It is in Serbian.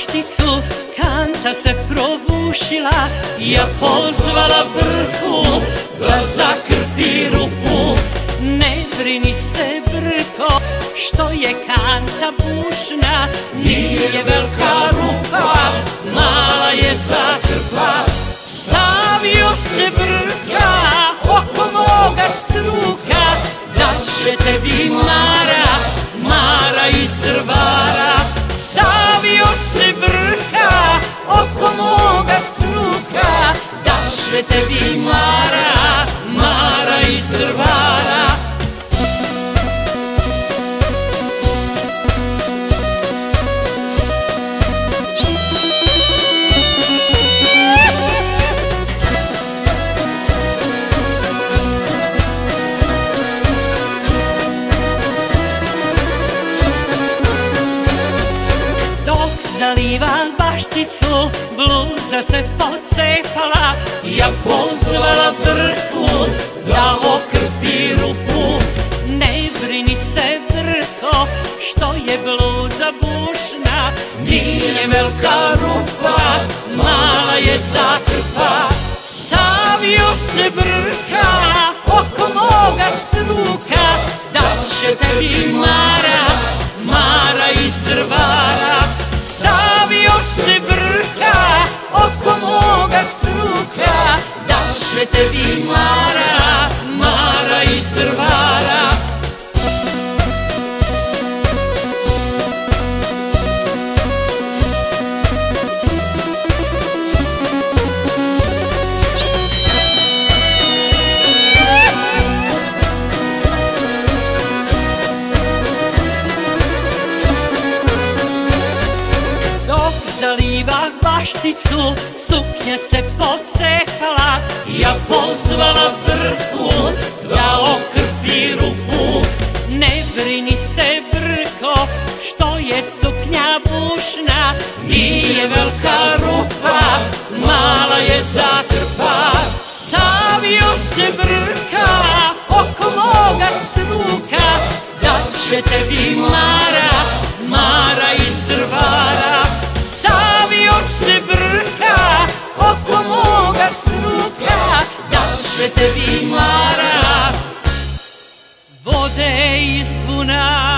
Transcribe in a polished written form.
bašticu, kanta se probušila, ja pozvala Brku da zakrpi rupu. Ne brini se Brko, što je kanta bušna, nije velika rupa, mala je zakrpa. Stavio se Brka oko moga struka, da će tebi Mara, Mara iz Drvara. Stavio se Brka oko moga struka, da će tebi Mara, Mara iz Drvara. Zaliva bašticu, bluza se pocepala, ja pozvala Brku da okrpi rupu. Ne brini se Brko, što je bluza bušna, nije velika rupa, mala je zakrpa. Stavio se Brka oko moga struka, da će tebi Mara, Mara iz Drvara. Stavio se Brka oko moga struka, da će tebi Mara, Mara iz Drvara. Zaliva bašticu, suknja se pocepala, ja pozvala Brku da okrpi rupu. Ne brini se Brko, što je suknja bušna, nije velika rupa, mala je zakrpa. Stavio se Brka oko moga struka, da će tebi Mara, Mara iz Drvara. Stavio se Brka oko moga struka, da će tebi Mara vode iz buna.